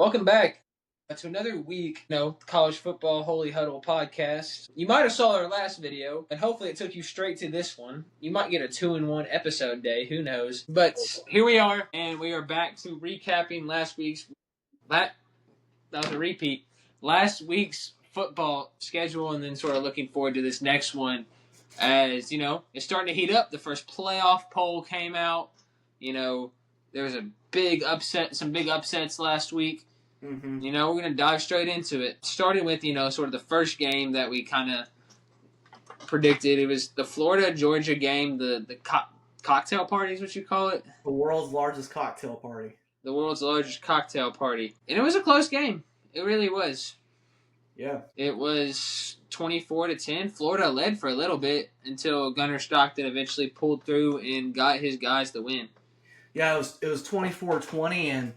Welcome back to another week, college football holy huddle podcast. You might have saw our last video, and hopefully it took you straight to this one. You might get a 2-in-1 episode day, who knows? But here we are, and we are back to recapping last week's. That was a repeat. Last week's football schedule, and then sort of looking forward to this next one. As it's starting to heat up. The first playoff poll came out. There was a big upset, some big upsets last week. Mm-hmm. We're going to dive straight into it. Starting with, sort of the first game that we kind of predicted. It was the Florida-Georgia game, the cocktail party is what you call it? The world's largest cocktail party. The world's largest cocktail party. And it was a close game. It really was. Yeah. It was 24-10. Florida led for a little bit until Gunnar Stockton eventually pulled through and got his guys the win. Yeah, it was 24-20, and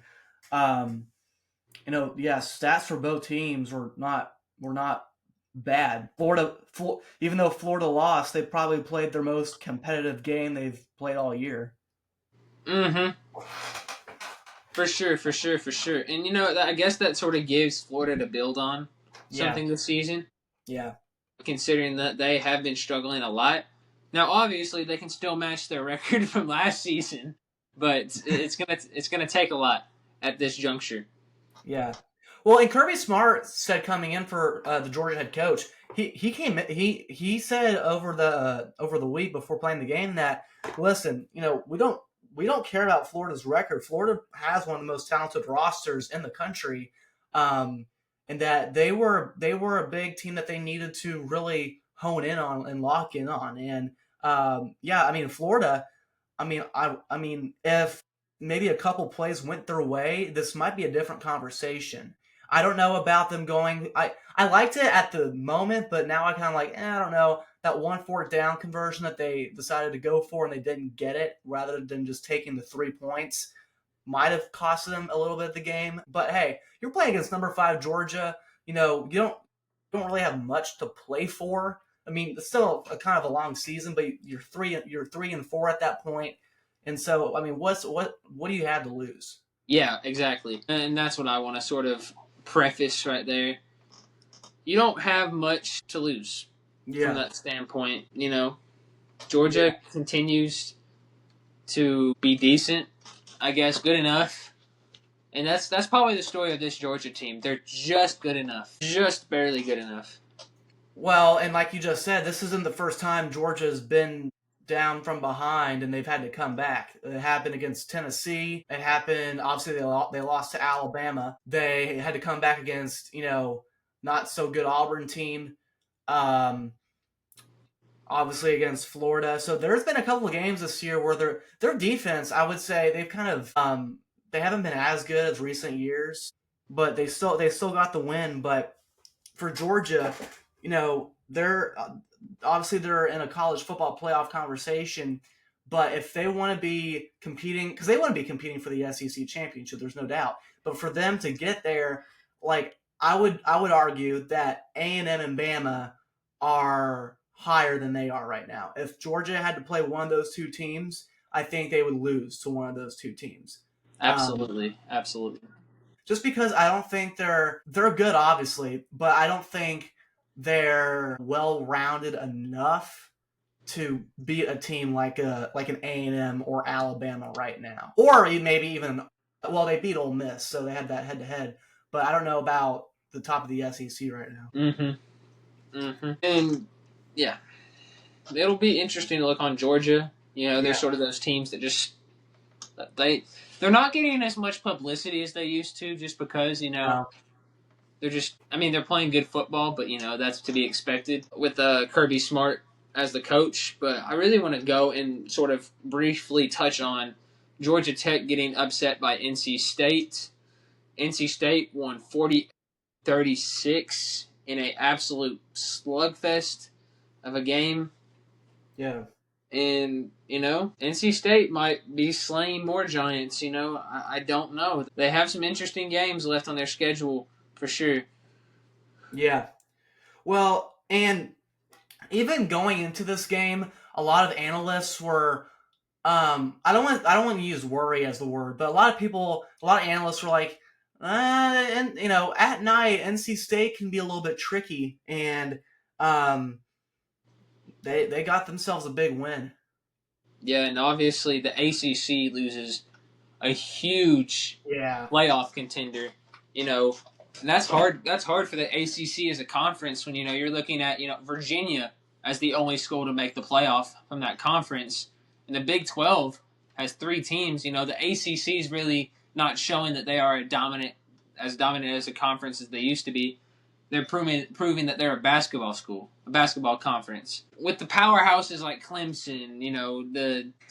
stats for both teams were not bad. Even though Florida lost, they probably played their most competitive game they've played all year. Mm-hmm. For sure. And I guess that sort of gives Florida to build on something this season. Yeah. Considering that they have been struggling a lot. Now, obviously, they can still match their record from last season, but it's gonna take a lot at this juncture. Yeah. Well, and Kirby Smart said coming in for the Georgia head coach, he said over the week before playing the game that, listen, we don't care about Florida's record. Florida has one of the most talented rosters in the country, and that they were a big team that they needed to really hone in on and lock in on. And Florida, if maybe a couple plays went their way, this might be a different conversation. I don't know about them going. I liked it at the moment, but now I kind of like, I don't know. That 1 4th down conversion that they decided to go for and they didn't get it, rather than just taking the 3 points, might have cost them a little bit of the game. But hey, you're playing against number 5 Georgia. You don't really have much to play for. I mean, it's still a kind of a long season, but you're 3-4 at that point. And so, I mean, what do you have to lose? Yeah, exactly. And that's what I want to sort of preface right there. You don't have much to lose from that standpoint. Georgia continues to be decent, I guess, good enough. And that's probably the story of this Georgia team. They're just good enough. Just barely good enough. Well, and like you just said, this isn't the first time Georgia's been down from behind and they've had to come back. It happened against Tennessee. It happened, obviously, they lost to Alabama. They had to come back against, not so good Auburn team. Obviously against Florida. So there's been a couple of games this year where their defense, I would say, they've kind of they haven't been as good as recent years, but they still got the win. But for Georgia, they're obviously they're in a college football playoff conversation. But if they want to be competing, because they want to be competing for the SEC championship, there's no doubt. But for them to get there, like I would argue that A&M and Bama are higher than they are right now. If Georgia had to play one of those two teams, I think they would lose to one of those two teams. Absolutely. Just because I don't think they're good, obviously, but I don't think they're well-rounded enough to beat a team like an A&M or Alabama right now. Or maybe even, they beat Ole Miss, so they had that head-to-head. But I don't know about the top of the SEC right now. Mm-hmm. And, yeah, it'll be interesting to look on Georgia. They're sort of those teams that just they're not getting as much publicity as they used to, just because they're just. I mean, they're playing good football, but that's to be expected with Kirby Smart as the coach. But I really want to go and sort of briefly touch on Georgia Tech getting upset by NC State. NC State won 40-36 in an absolute slugfest of a game. Yeah. And, NC State might be slaying more Giants, I don't know. They have some interesting games left on their schedule, for sure. Yeah. Well, and even going into this game, a lot of analysts were I don't want to use worry as the word, but a lot of analysts were like, and at night NC State can be a little bit tricky, and they got themselves a big win. Yeah, and obviously the ACC loses a huge playoff contender. And that's hard. That's hard for the ACC as a conference when you're looking at Virginia as the only school to make the playoff from that conference, and the Big 12 has 3 teams. The ACC is really not showing that they are as dominant as a conference as they used to be. They're proving that they're a basketball school, a basketball conference. With the powerhouses like Clemson,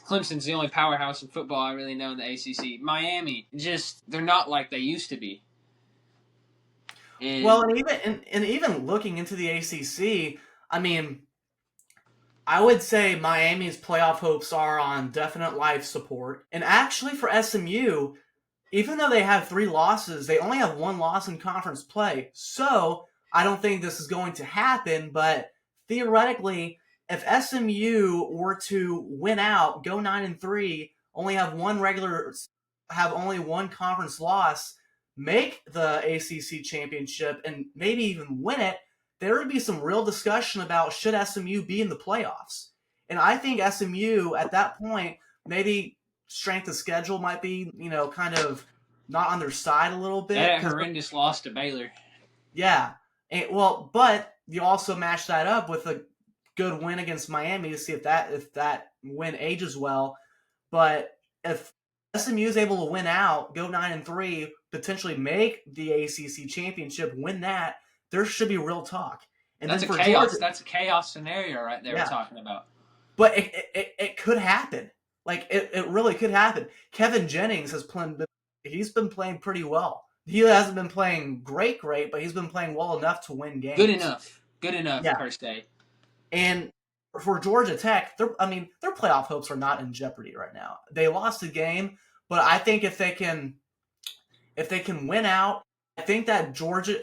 Clemson's the only powerhouse in football I really know in the ACC. Miami, they're not like they used to be. And even looking into the ACC, I mean, I would say Miami's playoff hopes are on definite life support. And actually for SMU, even though they have 3 losses, they only have 1 loss in conference play. So I don't think this is going to happen, but theoretically, if SMU were to win out, go 9-3, only have only 1 conference loss, make the ACC championship, and maybe even win it, there would be some real discussion about should SMU be in the playoffs. And I think SMU at that point, maybe strength of schedule might be, kind of not on their side a little bit. That horrendous loss to Baylor. Yeah. But you also match that up with a good win against Miami to see if that win ages well. But if SMU is able to win out, go 9-3, potentially make the ACC championship, win that, there should be real talk. And that's a chaos. Georgia, that's a chaos scenario right there. Yeah. We're talking about. But it could happen. Like it really could happen. Kevin Jennings he's been playing pretty well. He hasn't been playing great, but he's been playing well enough to win games. Good enough per se. And for Georgia Tech, their playoff hopes are not in jeopardy right now. They lost a game, but I think if they can win out, I think that Georgia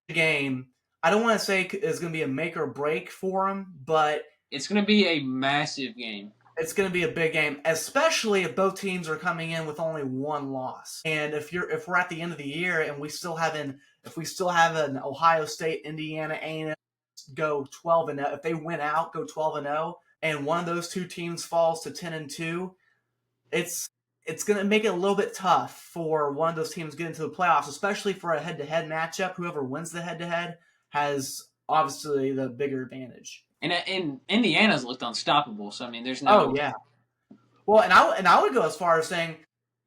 game, I don't want to say is going to be a make or break for them, but it's going to be a massive game. It's going to be a big game, especially if both teams are coming in with only 1 loss. And if we're at the end of the year and we still have an Ohio State, Indiana, A&M go 12-0, if they win out, go 12-0, and one of those 2 teams falls to 10-2, it's going to make it a little bit tough for one of those teams to get into the playoffs, especially for a head-to-head matchup. Whoever wins the head-to-head has obviously the bigger advantage. And Indiana's looked unstoppable. So there's no. Oh yeah. Well, and I would go as far as saying,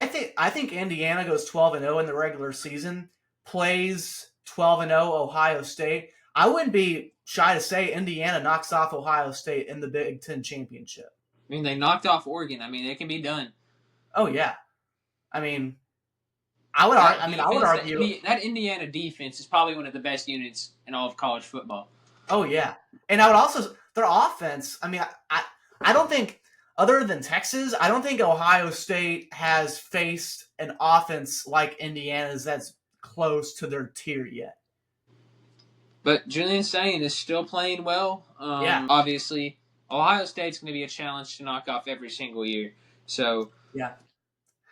I think Indiana goes 12-0 in the regular season, plays 12-0 Ohio State. I wouldn't be shy to say Indiana knocks off Ohio State in the Big Ten championship. They knocked off Oregon. It can be done. Oh yeah. I would argue that Indiana defense is probably one of the best units in all of college football. Oh yeah, and I would also their offense. I don't think, other than Texas, I don't think Ohio State has faced an offense like Indiana's that's close to their tier yet. But Julian Sain is still playing well. Yeah. Obviously, Ohio State's going to be a challenge to knock off every single year. So yeah.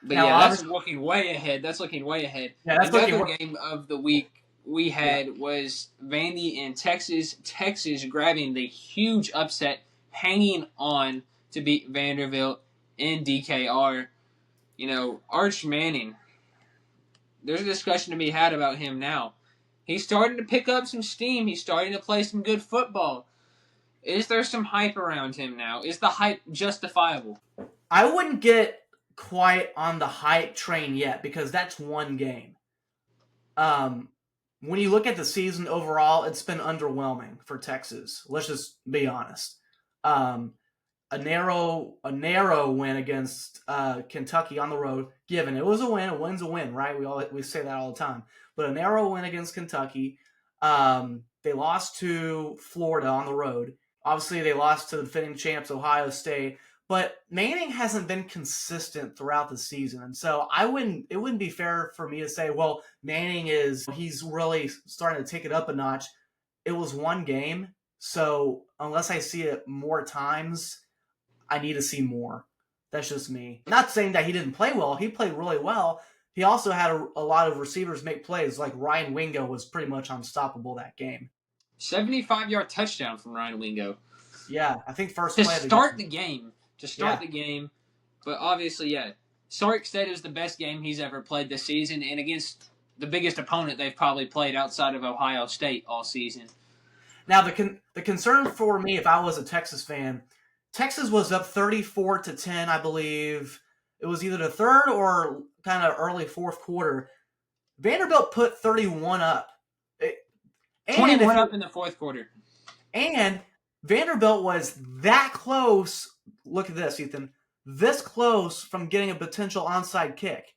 But now, that's looking way ahead. Yeah, that's another game of the week we had was Vandy and Texas. Texas grabbing the huge upset, hanging on to beat Vanderbilt in DKR. Arch Manning, there's a discussion to be had about him now. He's starting to pick up some steam. He's starting to play some good football. Is there some hype around him now? Is the hype justifiable? I wouldn't get quite on the hype train yet because that's 1 game. When you look at the season overall, it's been underwhelming for Texas. Let's just be honest. A narrow win against Kentucky on the road. Given it was a win, a win's a win, right? We say that all the time. But a narrow win against Kentucky. They lost to Florida on the road. Obviously, they lost to the defending champs Ohio State. But Manning hasn't been consistent throughout the season. And so it wouldn't be fair for me to say, well, he's really starting to take it up a notch. It was 1 game. So unless I see it more times, I need to see more. That's just me. Not saying that he didn't play well. He played really well. he also had a lot of receivers make plays. Like Ryan Wingo was pretty much unstoppable that game. 75-yard touchdown from Ryan Wingo. Yeah, I think first To play of the start game. the game. To start the game. But obviously, yeah. Sark said it was the best game he's ever played this season, and against the biggest opponent they've probably played outside of Ohio State all season. Now, the concern for me, if I was a Texas fan, Texas was up 34-10, I believe. It was either the third or kind of early fourth quarter. Vanderbilt put 31 up. 21 up in the fourth quarter. And Vanderbilt was that close. Look at this, Ethan. This close from getting a potential onside kick.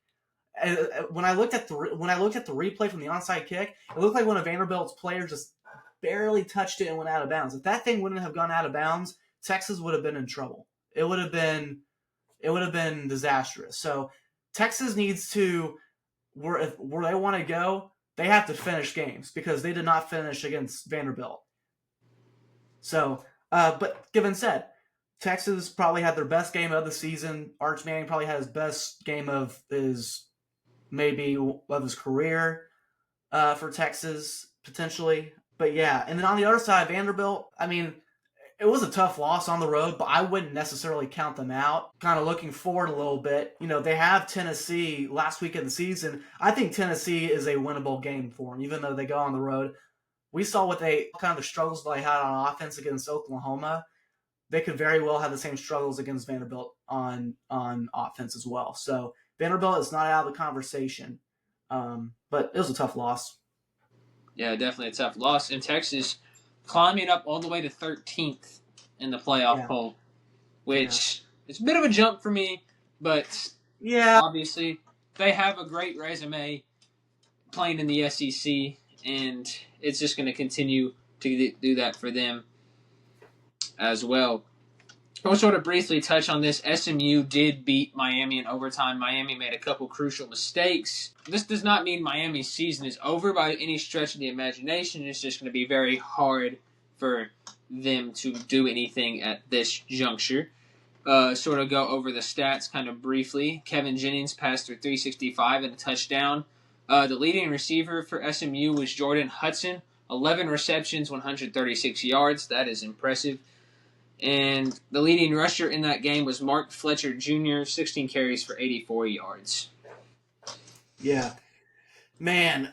When I looked at the replay from the onside kick, it looked like one of Vanderbilt's players just barely touched it and went out of bounds. If that thing wouldn't have gone out of bounds, Texas would have been in trouble. It would have been disastrous. So Texas needs to, where they want to go, they have to finish games because they did not finish against Vanderbilt. So, but given said, Texas probably had their best game of the season. Arch Manning probably had his best game of his career for Texas, potentially. But yeah, and then on the other side, Vanderbilt, I mean, it was a tough loss on the road, but I wouldn't necessarily count them out. Kind of looking forward a little bit. You know, they have Tennessee last week of the season. I think Tennessee is a winnable game for them, even though they go on the road. We saw what kind of the struggles they had on offense against Oklahoma. They could very well have the same struggles against Vanderbilt on offense as well. So Vanderbilt is not out of the conversation, but it was a tough loss. Yeah, definitely a tough loss. And Texas climbing up all the way to 13th in the playoff poll, which is a bit of a jump for me, but obviously they have a great resume playing in the SEC, and it's just going to continue to do that for them as well. I'll sort of briefly touch on this. SMU did beat Miami in overtime. Miami made a couple crucial mistakes. This does not mean Miami's season is over by any stretch of the imagination. It's just going to be very hard for them to do anything at this juncture. Sort of go over the stats kind of briefly. Kevin Jennings passed for 365 and a touchdown. The leading receiver for SMU was Jordan Hudson. 11 receptions, 136 yards. That is impressive. And the leading rusher in that game was Mark Fletcher Jr., 16 carries for 84 yards. Yeah. Man,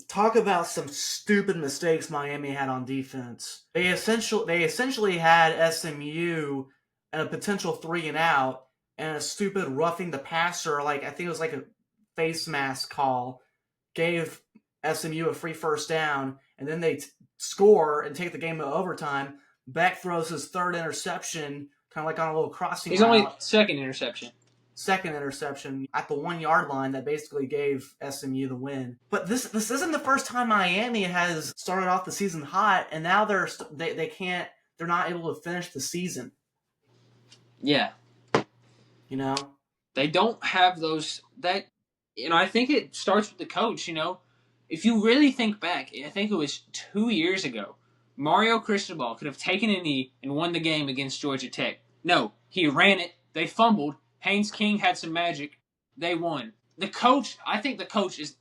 talk about some stupid mistakes Miami had on defense. They essentially had SMU and a potential 3-and-out and a stupid roughing the passer, I think it was like a face mask call, gave SMU a free first down, and then they score and take the game to overtime. Beck throws his third interception, kind of like on a little crossing route. Only second interception at the 1 yard line that basically gave SMU the win. But this isn't the first time Miami has started off the season hot, and now they're not able to finish the season. Yeah, they don't have those that. I think it starts with the coach. If you really think back, I think it was 2 years ago. Mario Cristobal could have taken a knee and won the game against Georgia Tech. No, he ran it. They fumbled. Haynes King had some magic. They won. I think the coach is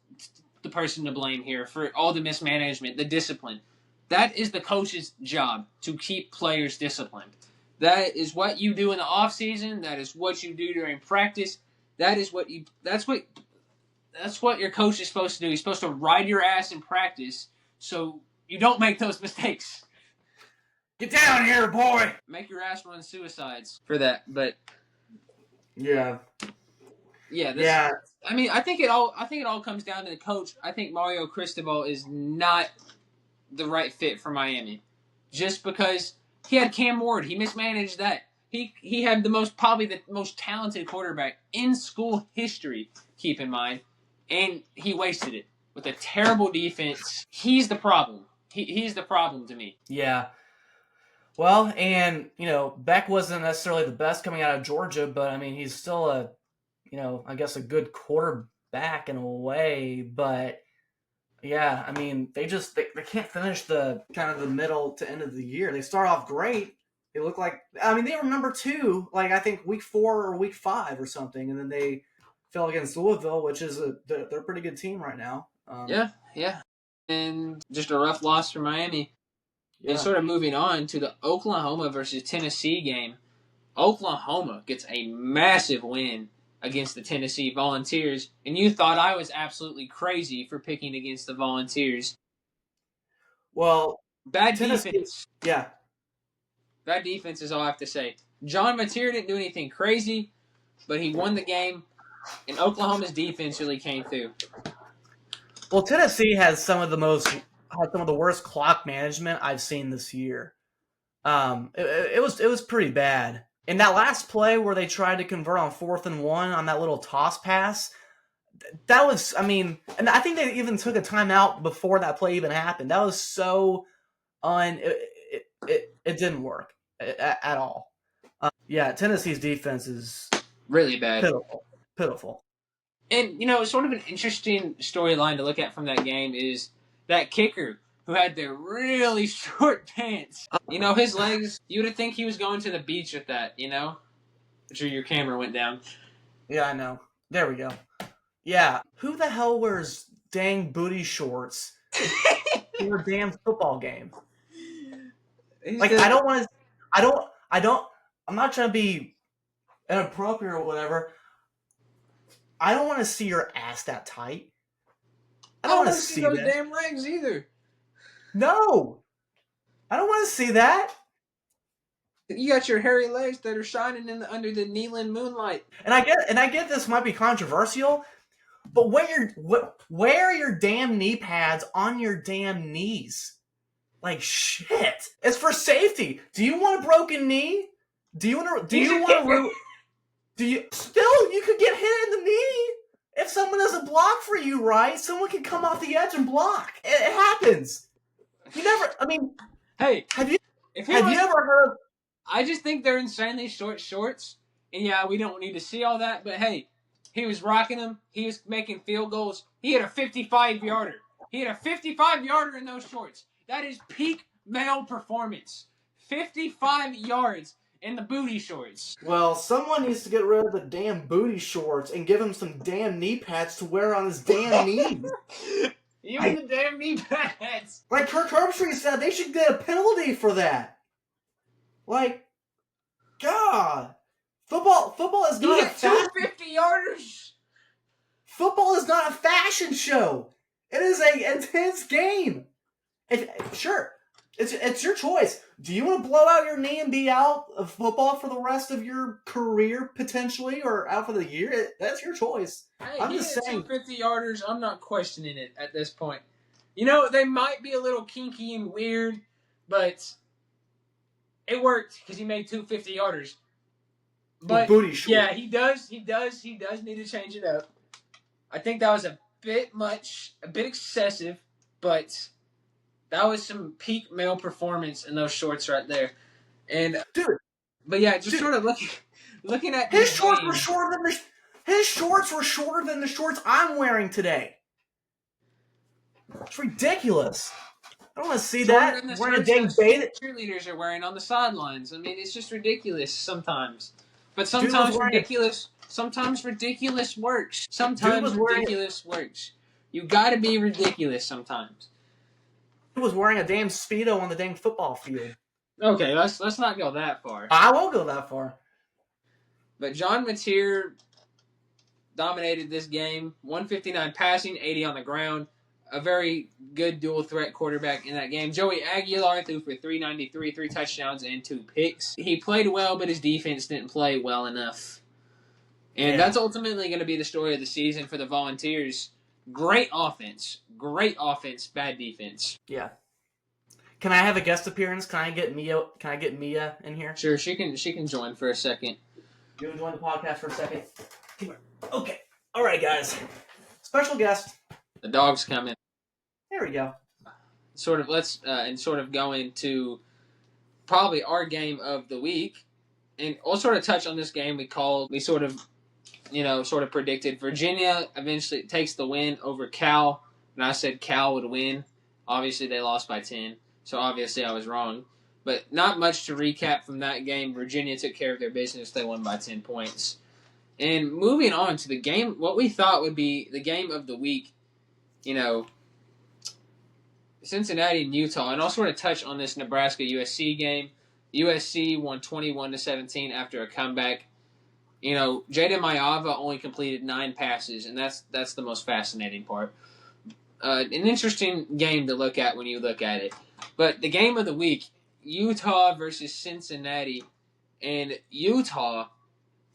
the person to blame here for all the mismanagement, the discipline. That is the coach's job, to keep players disciplined. That is what you do in the offseason. That is what you do during practice. That's what your coach is supposed to do. He's supposed to ride your ass in practice so you don't make those mistakes. Get down here, boy! Make your ass run suicides for that, but yeah. I mean, I think it all comes down to the coach. I think Mario Cristobal is not the right fit for Miami, just because he had Cam Ward. He mismanaged that. He had probably the most talented quarterback in school history. Keep in mind, and he wasted it with a terrible defense. He's the problem. He's the problem to me. Yeah. Well, and, Beck wasn't necessarily the best coming out of Georgia, but, I mean, he's still a good quarterback in a way. But, yeah, I mean, they can't finish the kind of the middle to end of the year. They start off great. They look like, they were number 2, I think week 4 or week 5 or something, and then they fell against Louisville, which is they're a pretty good team right now. Yeah. And just a rough loss for Miami. Yeah. And sort of moving on to the Oklahoma versus Tennessee game. Oklahoma gets a massive win against the Tennessee Volunteers, and you thought I was absolutely crazy for picking against the Volunteers. Well, Bad Tennessee, defense. yeah. Bad defense is all I have to say. John Mateer didn't do anything crazy, but he won the game, and Oklahoma's defense really came through. Well, Tennessee has some of the worst clock management I've seen this year. It was pretty bad. In that last play where they tried to convert on 4th and 1 on that little toss pass, that was, I mean, and I think they even took a timeout before that play even happened. That was so it didn't work at all. Yeah, Tennessee's defense is really bad. Pitiful. And, sort of an interesting storyline to look at from that game is that kicker who had the really short pants. His legs, you would think he was going to the beach with that, But your camera went down. Yeah, I know. There we go. Yeah. Who the hell wears dang booty shorts in a damn football game? I'm not trying to be inappropriate or whatever. I don't want to see your ass that tight. I don't want to see those that. damn legs either. No, I don't want to see that. You got your hairy legs that are shining under the Neyland moonlight. And I get this might be controversial, but wear your damn knee pads on your damn knees. Like shit, it's for safety. Do you want a broken knee? You could get hit in the knee. If someone doesn't block for you right, someone can come off the edge and block. It happens. Hey, have you ever heard? I just think they're insanely short shorts, and yeah, we don't need to see all that. But hey, he was rocking them. He was making field goals. He had a 55-yarder. He had a 55-yarder in those shorts. That is peak male performance. 55 yards in the booty shorts. Well, someone needs to get rid of the damn booty shorts and give him some damn knee pads to wear on his damn knees. Even the damn knee pads. Like Kirk Herbstreit said, they should get a penalty for that. Like, God, football is not a 250-yarders. Football is not a fashion show. It is an intense game. Sure, it's your choice. Do you want to blow out your knee and be out of football for the rest of your career potentially, or out for the year? That's your choice. Hey, I'm just saying. 250-yarders. I'm not questioning it at this point. They might be a little kinky and weird, but it worked because he made 250-yarders. But booty short. Yeah, he does need to change it up. I think that was a bit much, a bit excessive, but that was some peak male performance in those shorts right there. And dude, but yeah, just sort of looking at his shorts were shorter than his shorts were shorter than the shorts I'm wearing today. It's ridiculous. I don't want to see that. Wearing a dang cheerleaders are wearing on the sidelines. I mean, it's just ridiculous sometimes. But sometimes ridiculous. Sometimes ridiculous works. Sometimes ridiculous works. You got to be ridiculous sometimes. He was wearing a damn Speedo on the dang football field. Okay, let's not go that far. I won't go that far. But John Mateer dominated this game. 159 passing, 80 on the ground. A very good dual threat quarterback in that game. Joey Aguilar threw for 393, 3 touchdowns, and 2 picks. He played well, but his defense didn't play well enough. And that's ultimately going to be the story of the season for the Volunteers. Great offense, bad defense. Yeah. Can I have a guest appearance? Can I get Mia in here? Sure, she can join for a second. You want to join the podcast for a second? Come here. Okay. All right, guys. Special guest. The dog's coming. There we go. Let's go into probably our game of the week, and we'll sort of touch on this game we sort of predicted. Virginia eventually takes the win over Cal, and I said Cal would win. Obviously, they lost by 10, so obviously I was wrong. But not much to recap from that game. Virginia took care of their business. They won by 10 points. And moving on to the game, what we thought would be the game of the week, Cincinnati and Utah, and I'll sort of touch on this Nebraska USC game. USC won 21-17 after a comeback. Jaden Mayava only completed 9 passes, and that's the most fascinating part. An interesting game to look at when you look at it. But the game of the week, Utah versus Cincinnati, and Utah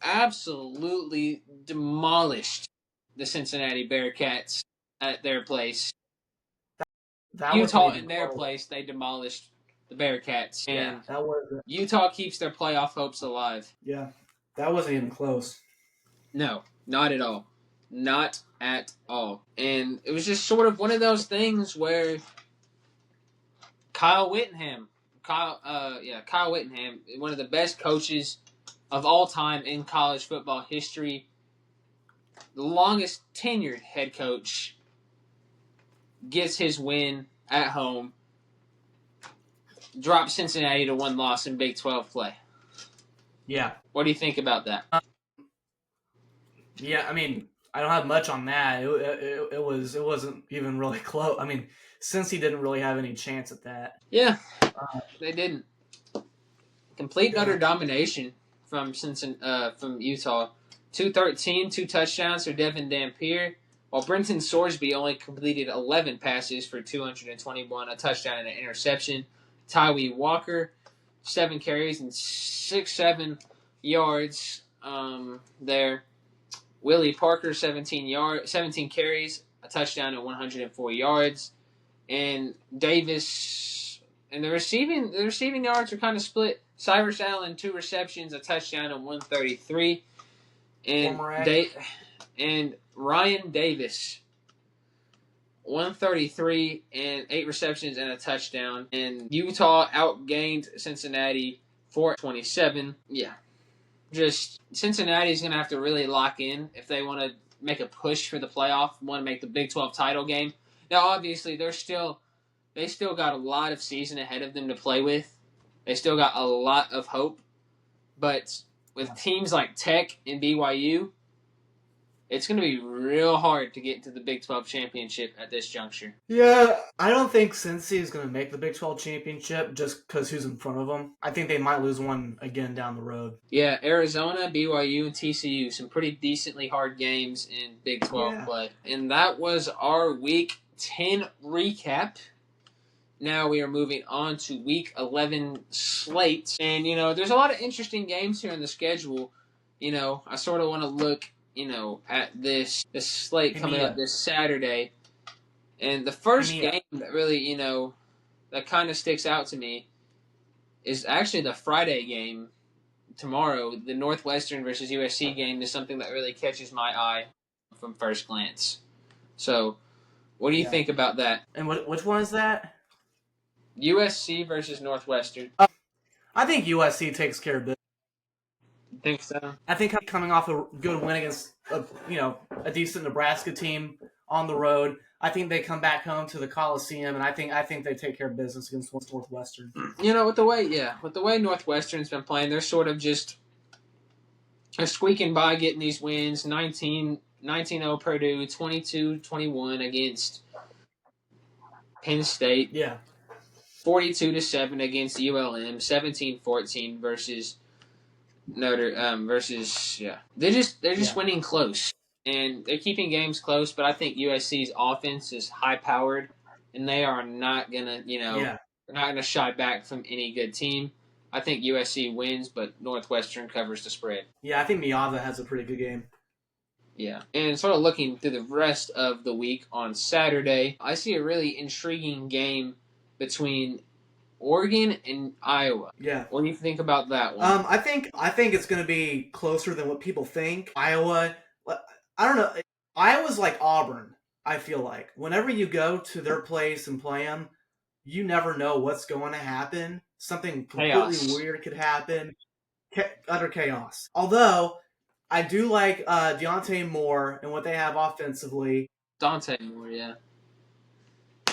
absolutely demolished the Cincinnati Bearcats at their place. That Utah in their place, they demolished the Bearcats, and that was Utah keeps their playoff hopes alive. Yeah, that wasn't even close. No, not at all. Not at all. And it was just sort of one of those things where Kyle Whittingham, one of the best coaches of all time in college football history, the longest tenured head coach, gets his win at home, drops Cincinnati to 1 loss in Big 12 play. Yeah. What do you think about that? Yeah, I mean, I don't have much on that. It wasn't even really close. I mean, Cincy didn't really have any chance at that. Yeah, they didn't. Complete utter domination from Utah. 213, 2 touchdowns for Devin Dampier, while Brenton Sorsby only completed 11 passes for 221, a touchdown and an interception. Tyree Walker, 7 carries and 7 yards there. Willie Parker, 17 carries, a touchdown and 104 yards. And Davis, and the receiving yards are kind of split. Cyrus Allen, 2 receptions, a touchdown and 133. And Ryan Davis, 133 and 8 receptions and a touchdown. And Utah outgained Cincinnati 427. Yeah. Just Cincinnati's going to have to really lock in if they want to make a push for the playoff, want to make the Big 12 title game. Now, obviously, they still got a lot of season ahead of them to play with. They still got a lot of hope. But with teams like Tech and BYU, it's going to be real hard to get to the Big 12 championship at this juncture. Yeah, I don't think Cincy is going to make the Big 12 championship just because who's in front of them. I think they might lose one again down the road. Yeah, Arizona, BYU, and TCU, some pretty decently hard games in Big 12 play. And that was our Week 10 recap. Now we are moving on to Week 11 slate. And, there's a lot of interesting games here in the schedule. I sort of want to look at this slate coming up this Saturday. And the first game that really, that kind of sticks out to me is actually the Friday game tomorrow. The Northwestern versus USC game is something that really catches my eye from first glance. So, what do you think about that? And which one is that? USC versus Northwestern. I think USC takes care of business. Think so? I think coming off a good win against a decent Nebraska team on the road, I think they come back home to the Coliseum, and I think they take care of business against Northwestern. With the way Northwestern's been playing, they're sort of just squeaking by, getting these wins. 19-0 Purdue, 22-21 against Penn State. Yeah. 42-7 against ULM. 17-14 versus they're just winning close, and they're keeping games close. But I think USC's offense is high powered, and they are not gonna they're not gonna shy back from any good team. I think USC wins, but Northwestern covers the spread. Yeah, I think Miava has a pretty good game. Yeah, and sort of looking through the rest of the week on Saturday, I see a really intriguing game between Oregon and Iowa. Yeah. What do you think about that one? I think it's going to be closer than what people think. Iowa, I don't know. Iowa's like Auburn, I feel like. Whenever you go to their place and play them, you never know what's going to happen. Something completely weird could happen. Utter chaos. Although, I do like Deontay Moore and what they have offensively. Dante Moore, yeah.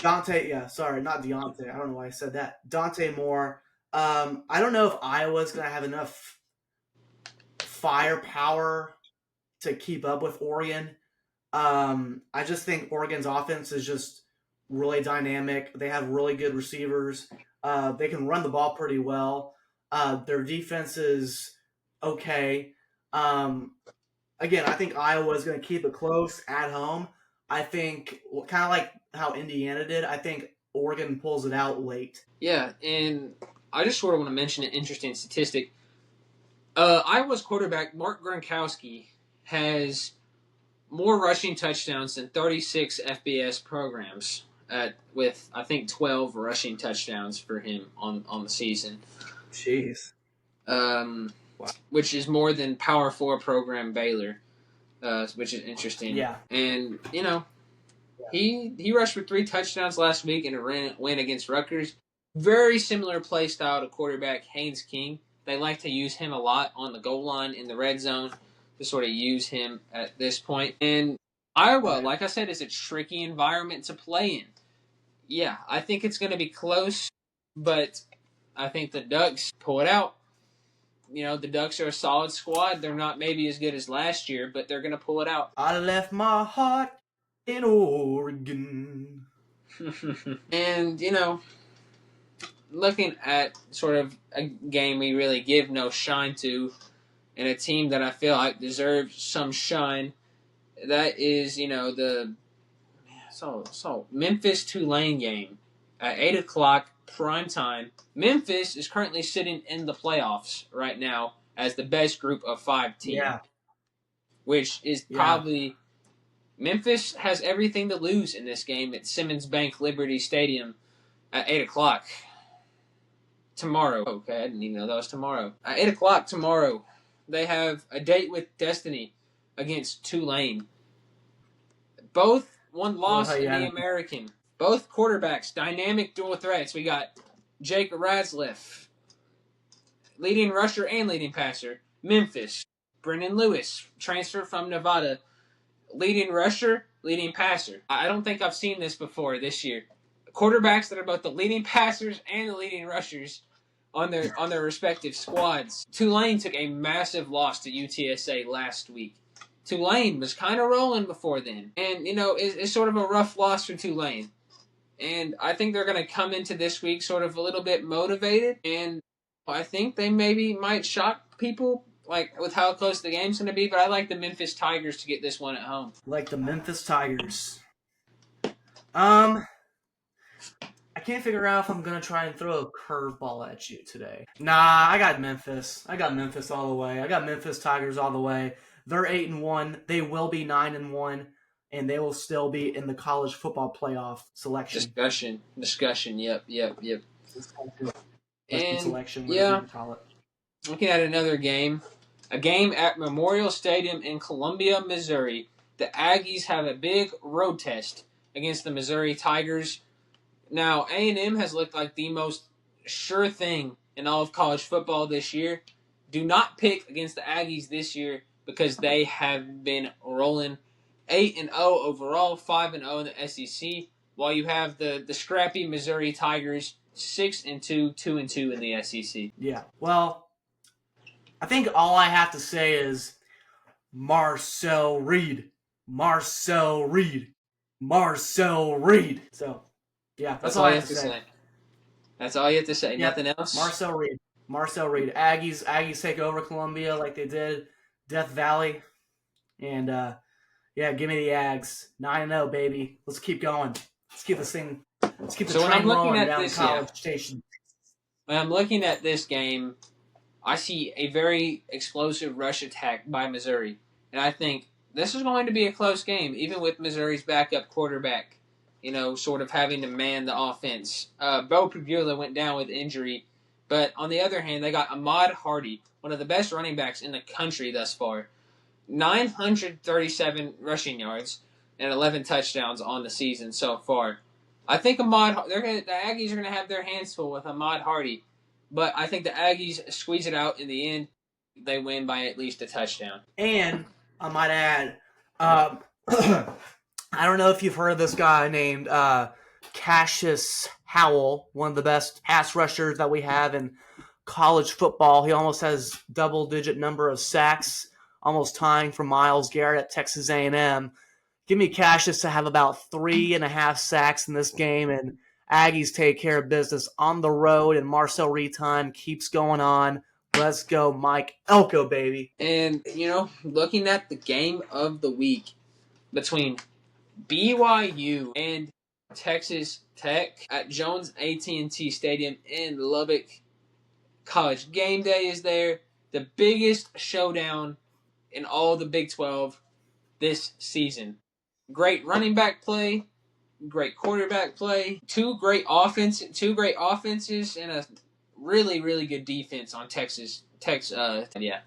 Dante, yeah, sorry, not Deontay. I don't know why I said that. Dante Moore. I don't know if Iowa's going to have enough firepower to keep up with Oregon. I just think Oregon's offense is just really dynamic. They have really good receivers. They can run the ball pretty well. Their defense is okay. Again, I think Iowa is going to keep it close at home. I think kind of like how Indiana did. I think Oregon pulls it out late. Yeah, and I just sort of want to mention an interesting statistic. Iowa's quarterback, Mark Gronkowski, has more rushing touchdowns than 36 FBS programs, with, I think, 12 rushing touchdowns for him on the season. Jeez. Wow. Which is more than Power 4 program Baylor, which is interesting. Yeah. And, he rushed for 3 touchdowns last week in a win against Rutgers. Very similar play style to quarterback Haynes King. They like to use him a lot on the goal line in the red zone to sort of use him at this point. And Iowa, like I said, is a tricky environment to play in. Yeah, I think it's going to be close, but I think the Ducks pull it out. The Ducks are a solid squad. They're not maybe as good as last year, but they're going to pull it out. I left my heart in Oregon. And, looking at sort of a game we really give no shine to, and a team that I feel like deserves some shine, that is, the Memphis-Tulane game at 8 o'clock prime time. Memphis is currently sitting in the playoffs right now as the best group of 5 teams. Yeah. Which is probably... Memphis has everything to lose in this game at Simmons Bank Liberty Stadium at 8 o'clock tomorrow. Okay, I didn't even know that was tomorrow. At 8 o'clock tomorrow, they have a date with destiny against Tulane. Both one loss in the American. Both quarterbacks, dynamic dual threats. We got Jake Ratzliff, leading rusher and leading passer. Memphis, Brendan Lewis, transfer from Nevada, leading rusher, leading passer. I don't think I've seen this before this year. Quarterbacks that are both the leading passers and the leading rushers on their respective squads. Tulane took a massive loss to UTSA last week. Tulane was kind of rolling before then. And, it's sort of a rough loss for Tulane. And I think they're going to come into this week sort of a little bit motivated. And I think they maybe might shock people, like, with how close the game's going to be. But I like the Memphis Tigers to get this one at home. Like the Memphis Tigers. I can't figure out if I'm going to try and throw a curveball at you today. Nah, I got Memphis. I got Memphis all the way. I got Memphis Tigers all the way. They're 8-1. They will be 9-1. And they will still be in the college football playoff selection. Discussion. Yep. And, selection, yeah, you call it. Looking at another game. A game at Memorial Stadium in Columbia, Missouri. The Aggies have a big road test against the Missouri Tigers. Now, A&M has looked like the most sure thing in all of college football this year. Do not pick against the Aggies this year because they have been rolling 8-0 overall, 5-0 in the SEC, while you have the scrappy Missouri Tigers 6-2, 2-2 in the SEC. Yeah, well, I think all I have to say is Marcel Reed. So, yeah, that's all I have to say. That's all you have to say. Yep. Nothing else? Marcel Reed. Aggies take over Columbia like they did Death Valley. And, give me the Ags. 9-0, baby. Let's keep going. Let's keep the train rolling down College Station. When I'm looking at this game, I see a very explosive rush attack by Missouri. And I think this is going to be a close game, even with Missouri's backup quarterback, sort of having to man the offense. Bo Pribula went down with injury. But on the other hand, they got Ahmad Hardy, one of the best running backs in the country thus far. 937 rushing yards and 11 touchdowns on the season so far. I think the Aggies are going to have their hands full with Ahmad Hardy, but I think the Aggies squeeze it out in the end. They win by at least a touchdown. And I might add, I don't know if you've heard of this guy named Cassius Howell, one of the best pass rushers that we have in college football. He almost has double-digit number of sacks almost tying for Myles Garrett at Texas A&M. Give me Cassius to have about 3.5 sacks in this game, and Aggies take care of business on the road, and Marcel Reetime keeps going on. Let's go, Mike Elko, baby. And, looking at the game of the week between BYU and Texas Tech at Jones AT&T Stadium in Lubbock, College Game Day is there. The biggest showdown in all the Big 12 this season. Great running back play, great quarterback play, two great offenses, and a really, really good defense on Texas. Yeah.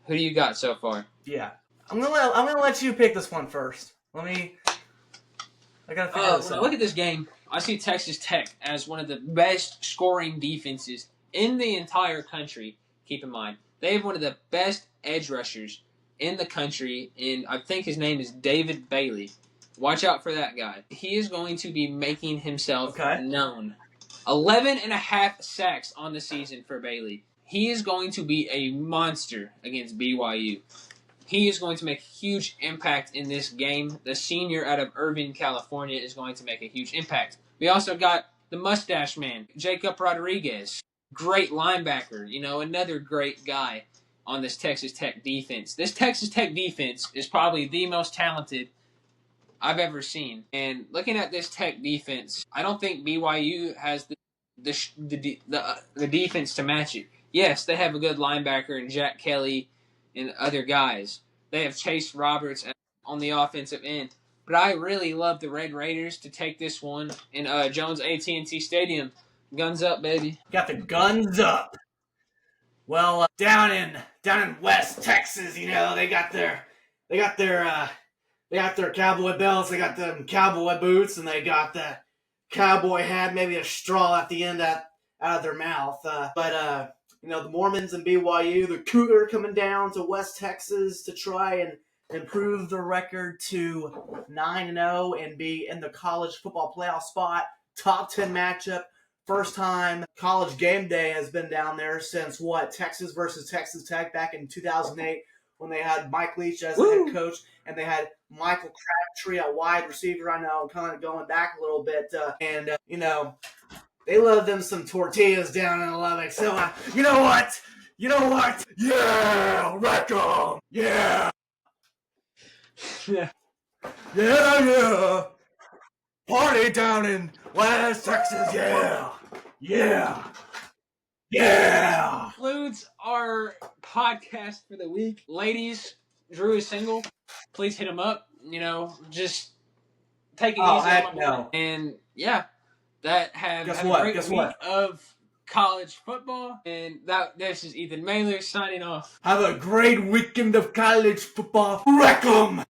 Who do you got so far? Yeah, I'm gonna let you pick this one first. I gotta figure this out. When I look at this game, I see Texas Tech as one of the best scoring defenses in the entire country. Keep in mind, they have one of the best edge rushers in the country, and I think his name is David Bailey. Watch out for that guy. He is going to be making himself known. 11.5 sacks on the season for Bailey. He is going to be a monster against BYU. He is going to make a huge impact in this game. The senior out of Irvine, California is going to make a huge impact. We also got the mustache man, Jacob Rodriguez. Great linebacker, another great guy on this Texas Tech defense. This Texas Tech defense is probably the most talented I've ever seen. And looking at this Tech defense, I don't think BYU has the defense to match it. Yes, they have a good linebacker in Jack Kelly and other guys. They have Chase Roberts on the offensive end. But I really love the Red Raiders to take this one in Jones AT&T Stadium. Guns up, baby. Got the guns up. Well, down in West Texas, they got their cowboy belts, they got them cowboy boots, and they got the cowboy hat, maybe a straw at the end out of their mouth. But the Mormons and BYU, the Cougar coming down to West Texas to try and improve their record to 9-0 and be in the college football playoff spot. Top 10 matchup. First time College Game Day has been down there since Texas versus Texas Tech back in 2008 when they had Mike Leach as the head coach and they had Michael Crabtree at wide receiver. I know, kind of going back a little bit. They love them some tortillas down in Lubbock. So, you know what? Yeah, wreck 'em. Yeah. Yeah. Party down in West Texas. Yeah. Concludes our podcast for the week. Ladies, Drew is single. Please hit him up. Just take it easy. No. And yeah, have a great week of college football. And this is Ethan Mailer signing off. Have a great weekend of college football. Wreck 'em!